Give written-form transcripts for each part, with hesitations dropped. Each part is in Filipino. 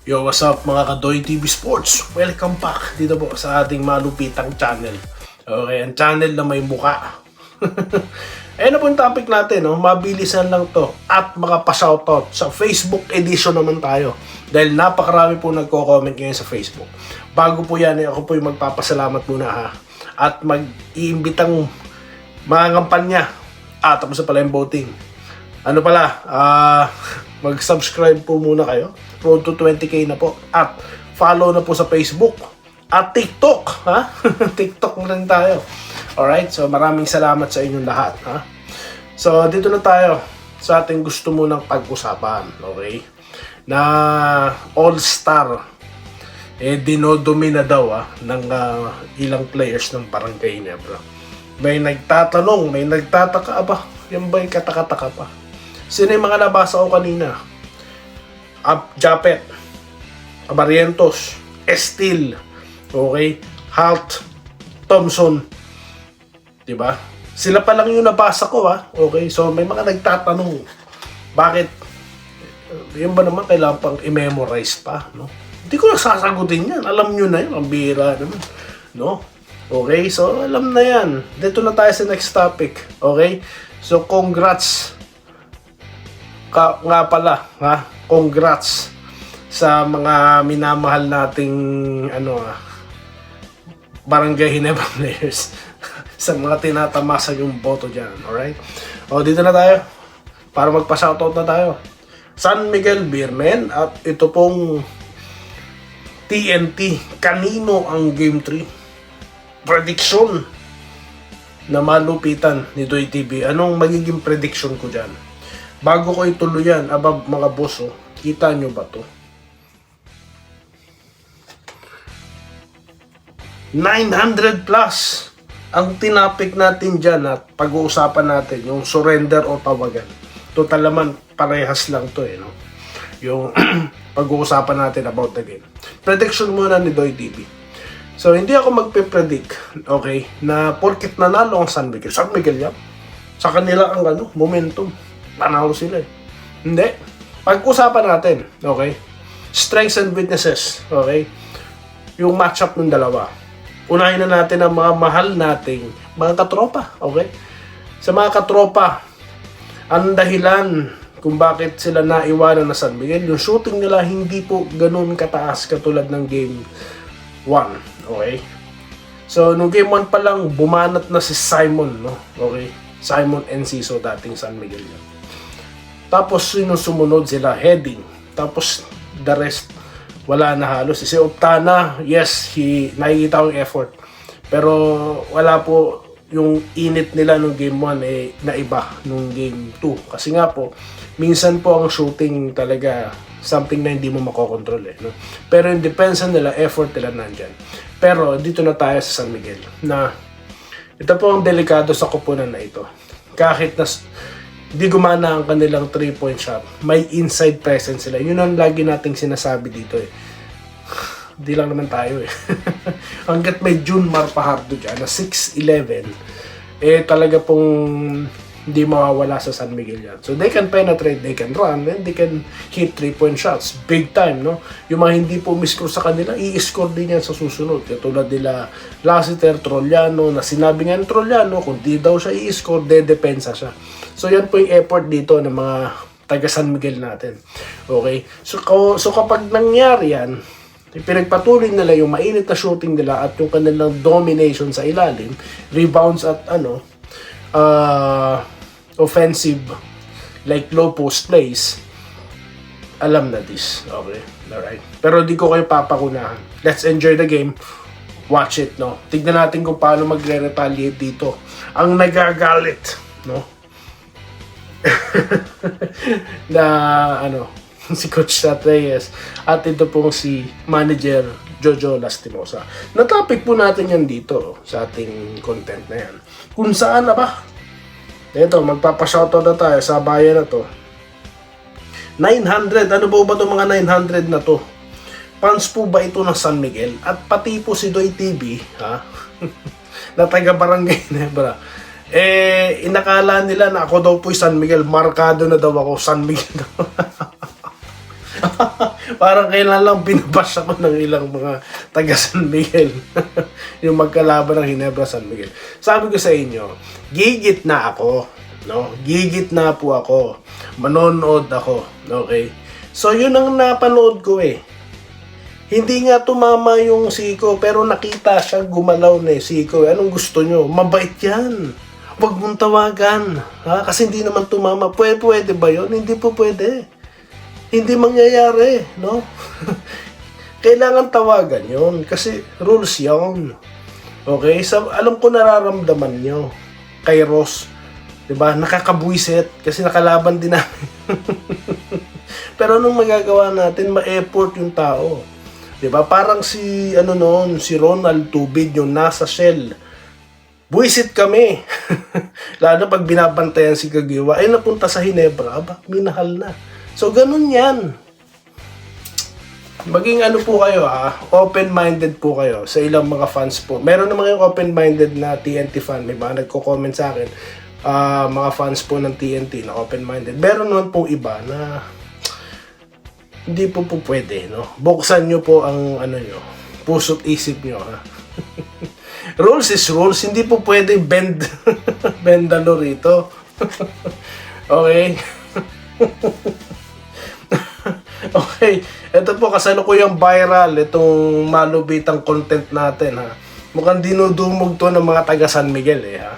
Yo, what's up mga Kadoy TV Sports? Welcome back dito po sa ating malupitang channel. Okay, ang channel na may muka. Ayun na po yung topic natin, no? Mabilisan lang to at makapa-shoutout sa Facebook edition naman tayo. Dahil napakarami po nagko-comment ngayon sa Facebook. Bago po yan, ako po yung magpapasalamat muna ha. At mag-iimbitang mga kampanya. Tapos na pala yung voting. Ano pala, mag-subscribe po muna kayo. Road to 20k na po. At follow na po sa Facebook. At TikTok, ha? TikTok na rin tayo. Alright, so maraming salamat sa inyong lahat, ha? So, dito na tayo sa ating gusto munang pag-usapan, okay? Na all-star, dinodomina daw, ng ilang players ng Barangay Ginebra. May nagtatanong, may nagtataka, yan ba yung kataka-taka pa? Sino yung mga nabasa ko kanina? Japet, Barrientos, Estil, okay, Halt, Thompson, diba? Sila pa lang yung nabasa ko, okay? So may mga nagtatanong, bakit yun ba naman kailangan pang i-memorize pa, no? Hindi ko nasasagutin yan, alam nyo na yun, ang bihira naman, no? Okay, so alam na yan. Dito na tayo sa next topic, okay? So congrats nga pala, congrats sa mga minamahal nating Barangay Ginebra players sa mga tinatamasa yung boto dyan, alright? O, dito na tayo para magpa-shoutout na tayo. San Miguel Beermen at ito pong TNT, kanino ang Game 3? Prediction na malupitan ni Doy TV. Anong magiging prediction ko dyan? Bago ko ituloy yan, mga boss, kita nyo ba to? 900 plus ang tinapik natin dyan at pag-uusapan natin yung surrender o tawagan. Total naman, parehas lang to no? Yung pag-uusapan natin about the game. Prediction muna ni Doy TV. So, hindi ako magpe-predict, okay, na porkit nanalo ang San Miguel yan. Sa kanila ang momentum. Panalo sila Hindi. Pag-usapan natin, okay, strengths and weaknesses, okay, yung matchup ng dalawa. Unahin na natin ang mga mahal nating mga katropa, okay? Sa mga katropa, ang dahilan kung bakit sila naiwanan na San Miguel, yung shooting nila hindi po ganun kataas katulad ng game 1, okay? So, nung game 1 pa lang, bumanat na si Simon, no? Okay? Simon Enciso, dating San Miguel yan. Tapos, sinusumunod sila, heading. Tapos, the rest, wala na halos. Si Optana, yes, nakikita ko yung effort. Pero, wala po yung init nila nung game 1 na iba nung game 2. Kasi nga po, minsan po ang shooting talaga something na hindi mo makokontrol no? Pero yung depensa nila, effort nila nandyan. Pero dito na tayo sa San Miguel na ito po ang delikado sa kupunan na ito. Kahit na di gumana ang kanilang 3-point shot, may inside presence sila. Yun ang lagi nating sinasabi dito Di lang naman tayo Hanggat may Junmar Fajardo dyan na 6'11", talaga pong hindi mawawala sa San Miguel yan. So they can penetrate, they can run, and they can hit 3-point shots. Big time, no? Yung mga hindi po miscore sa kanila, i-score din yan sa susunod. Katulad nila Lassiter, Trollano, na sinabi nga ng Trollano, kung di daw siya i-score, dedepensa siya. So yan po yung effort dito ng mga taga San Miguel natin. Okay? So kapag nangyari yan, pinagpatuloy nila yung mainit na shooting nila at yung kanilang domination sa ilalim, rebounds at offensive like low post plays, alam na this. Okay, alright. Pero di ko kayo papakunahan. Let's enjoy the game. Watch it, no? Tignan natin kung paano magre-retaliate dito ang nagagalit, no? na si Coach Tat Reyes at ito pong si Manager Jojo Lastimosa. Na-topic po natin yan dito sa ating content na yan. Kung saan na ba? Ito, magpapashoutout na tayo sa bayan na to. 900, ano ba itong mga 900 na to? Fans po ba ito ng San Miguel? At pati po si Doy TV, na taga Barangay Ginebra. Inakala nila na ako daw po San Miguel. Markado na daw ako, San Miguel. Parang kailan lang binabash ako ng ilang mga taga San Miguel. Yung magkalaban ng Ginebra San Miguel. Sabi ko sa inyo, gigit na ako. No? Gigit na po ako. Manonood ako. Okay? So, yun ang napanood ko eh. Hindi nga tumama yung Siko, pero nakita siya gumalaw na yung Siko. Anong gusto nyo? Mabait yan. Huwag mong tawagan. Ha? Kasi hindi naman tumama. Pwede ba yun? Hindi po pwede. Hindi mangyayari, no? Kailangan tawagan yun. Kasi rules yun. Okay? So, alam ko nararamdaman nyo. Kay Ross. Diba? Nakakabuisit. Kasi nakalaban din namin. Pero anong magagawa natin? Ma-effort yung tao. Diba? Parang si Ronald Tubig yung nasa Shell. Buisit kami. Lalo pag binabantayan si Kagiwa, ay napunta sa Ginebra, aba, minahal na. So ganun yan. Maging po kayo open-minded po kayo sa ilang mga fans po. Meron naman yung open-minded na TNT fan, may mga nagko-comment sa akin, mga fans po ng TNT na open-minded. Meron naman pong iba na hindi po pwede, no? Buksan nyo po ang nyo, puso't isip nyo, ha? Rules is rules, hindi po pwede bendalo rito. Okay? Okay, ito po kasalukuyang viral itong malubitang content natin, ha. Mukhang dinudumog to ng mga taga San Miguel ha.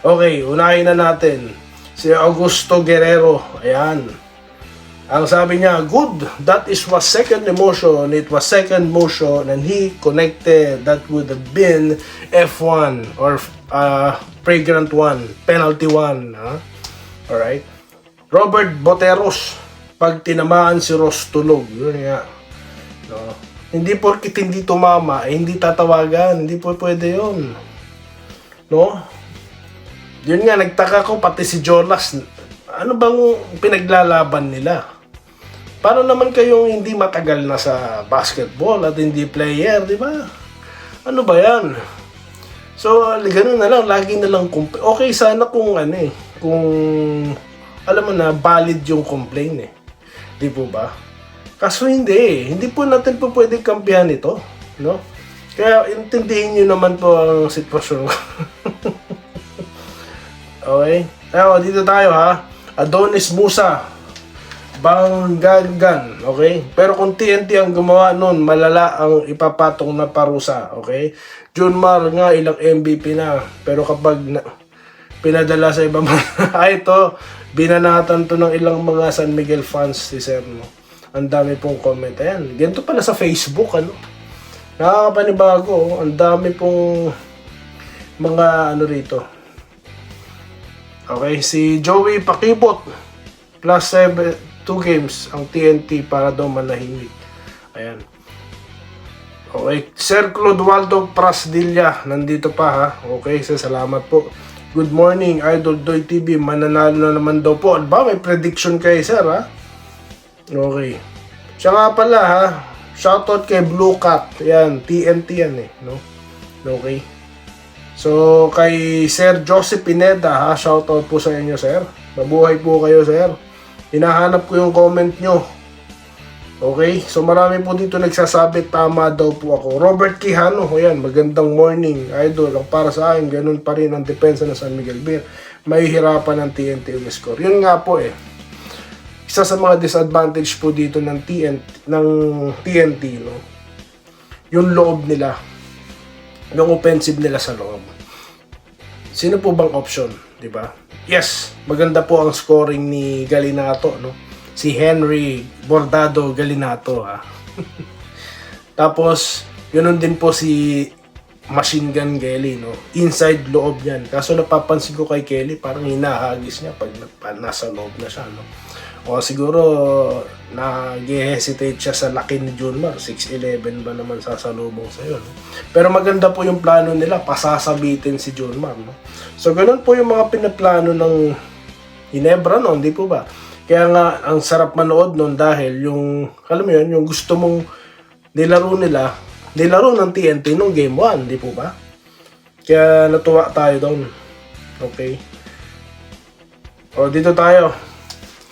Okay, unahin na natin si Augusto Guerrero. Ayan. Ang sabi niya, good, that is was second emotion, it was second motion, and he connected, that would have been F1 or fragrant 1, penalty 1. Alright. Robert Boteros, pag tinamaan si Ross tulog, yun nga. No? Hindi porkit hindi tumama, hindi tatawagan, hindi po pwede yun. No? Yun nga, nagtaka ko, pati si Jolas, ano bang pinaglalaban nila? Paano naman kayong hindi matagal na sa basketball at hindi player, di ba? Ano ba yan? So, gano'n na lang, lagi na lang okay sana kung kung alam mo na, valid yung complaint Di po ba? Kaso hindi po natin po pwedeng kampihan ito, no? Kaya intindihin nyo naman po ang sitwasyon. Okay? Dito tayo ha. Adonis Musa. Banggangan, okay? Pero kung TNT ang gumawa nun, malala ang ipapatong na parusa, okay? Junmar nga, ilang MVP na. Pero kapag pinadala sa ibang ito, binanatan to ng ilang mga San Miguel fans, si Sir, no? Ang dami pong comment. Ayan, ganito pala sa Facebook, Nakakapanibago, ang dami pong mga rito. Okay, si Joey Pakibot, plus 2 games ang TNT para daw manahimik. Ayan. Okay. Sir Clodoaldo Prasdilla, nandito pa ha. Okay, salamat po. Good morning, Idol Doy TV. Mananalo na naman daw po. Ba, may prediction kay Sir ha? Okay. Siya nga pala ha. Shoutout kay Blue Cat. Ayan, TNT yan no? Okay. So, kay Sir Joseph Pineda ha. Shoutout po sa inyo, Sir. Mabuhay po kayo, Sir. Hinahanap ko yung comment nyo. Okay? So marami po dito nagsasabi tama daw po ako. Robert Quijano, ayan, magandang morning, Idol. Ang para sa akin, ganun pa rin ang depensa ng San Miguel Beer. May hirapan ng TNT score. Yun nga po isa sa mga disadvantage po dito ng TNT, no? Yung loob nila. Yung offensive nila sa loob. Sino po bang option? Diba? Yes, maganda po ang scoring ni Galinato, no? Si Henry Bordado Galinato, ha. Tapos, yun din po si Machine Gun Kelly, no? Inside loob yan. Kaso napapansin ko kay Kelly, parang hinahagis niya pag nasa loob na siya, no? O siguro, nag-hesitate siya sa laki ni Junmar. 6'11 ba naman sasalubong sa'yo, no? Pero maganda po yung plano nila, pasasabitin si Junmar, no? So, ganun po yung mga pinaplano ng Ginebra noon, di po ba? Kaya nga, ang sarap manood noon dahil yung, alam mo yun, yung gusto mong nilaro ng TNT nung Game 1, di po ba? Kaya natuwa tayo doon. Okay. O, dito tayo.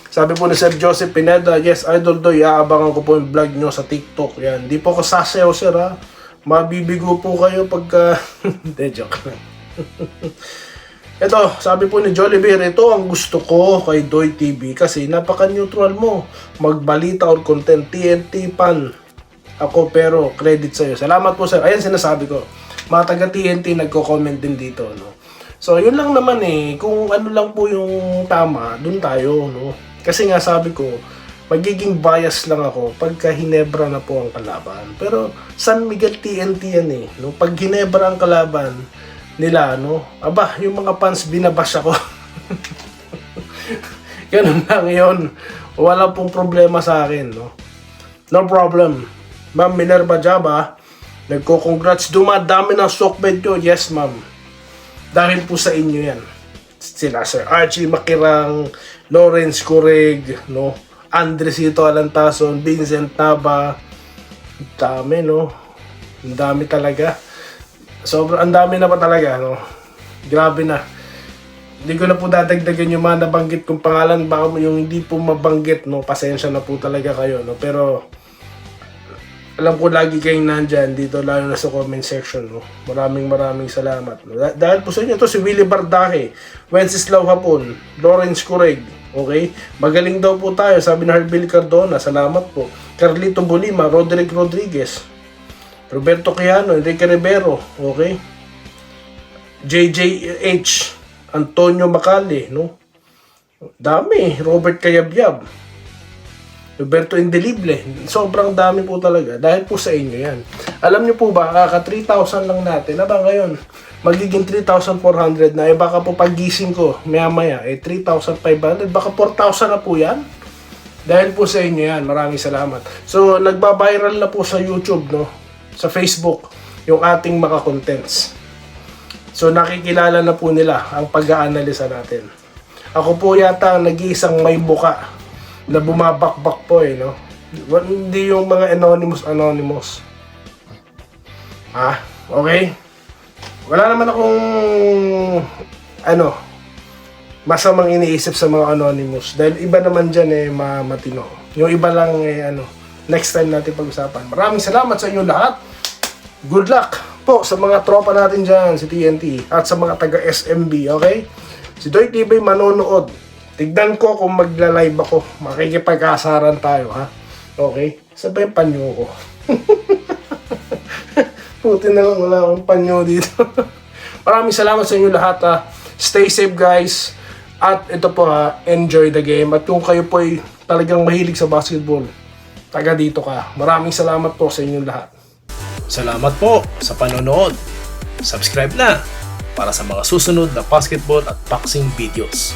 Sabi po ni Sir Joseph Pineda, yes, Idol Doy, aabangan ko po yung vlog nyo sa TikTok. Yan, di po ko sasayaw, sir, ha. Mabibigo po kayo pagka... Hindi, joke lang. Ito, sabi po ni Jollibee, ito ang gusto ko kay Doy TV kasi napaka-neutral mo. Magbalita or content, TNT fan. Ako pero credit sa'yo. Salamat po, sir. Ayan sinasabi ko. Mga taga TNT nagko-comment din dito, no. So, yun lang naman eh. Kung ano lang po yung tama, dun tayo, no. Kasi nga sabi ko, magiging bias lang ako pagka Hinebra na po ang kalaban. Pero San Miguel TNT yan eh. No? Pag Hinebra ang kalaban nila, no? Aba, yung mga fans binabash ako. Ganun lang yun. Wala pong problema sa akin, no? No problem. Ma'am Minerva Jaba, nagko-congrats. Dumadami ng sockbed nyo. Yes, ma'am. Dahil po sa inyo yan. Sila Sir Archie Makirang, Lawrence Correg, no? Andresito Alantason, Vincent Nava. Dami, no? Ang dami talaga. Sobrang ang dami na pa talaga, no? Grabe na. Hindi ko na po dadagdagan yung mga nabanggit kong pangalan. Baka yung hindi po mabanggit, no? Pasensya na po talaga kayo, no? Pero alam ko lagi kayong nandyan dito, lalo na sa comment section, no? Maraming salamat, no? Dahil po sa inyo, ito si Willie Bardahe, Wenceslao Hapon, Lawrence Correg, okay? Magaling daw po tayo, sabi na Harbil Cardona, salamat po. Carlito Bolima, Roderick Rodriguez, Roberto Quijano, Enrique Rivero, okay? JJH, Antonio Macali, no? Dami, Robert Cayabyab, Roberto Indelible. Sobrang dami po talaga. Dahil po sa inyo yan. Alam niyo po ba, kaka 3,000 lang natin. Aba ngayon, magiging 3,400 na. Eh baka po pagising ko, maya-maya, 3,500. Baka 4,000 na po yan. Dahil po sa inyo yan. Maraming salamat. So, nagba-viral na po sa YouTube, no? Sa Facebook, yung ating mga contents. So, nakikilala na po nila ang pag-aanalisa natin. Ako po yata ang nag-iisang may buka na bumabakbak po eh, no? Hindi yung mga anonymous. Okay? Wala naman akong masamang iniisip sa mga anonymous. Dahil iba naman dyan eh, matino. Yung iba lang eh, next time natin pag-usapan. Maraming salamat sa inyo lahat. Good luck po sa mga tropa natin dyan, si TNT. At sa mga taga SMB, okay? Si Doy TV manonood. Tignan ko kung magla-live ako. Makikipag-asaran tayo, ha? Okay? Sabay yung panyo ko. Puti na lang, wala akong panyo dito. Maraming salamat sa inyo lahat, ha? Stay safe, guys. At ito po, ha? Enjoy the game. At kung kayo po ay talagang mahilig sa basketball, taga dito ka. Maraming salamat po sa inyo lahat. Salamat po sa panonood. Subscribe na para sa mga susunod na basketball at boxing videos.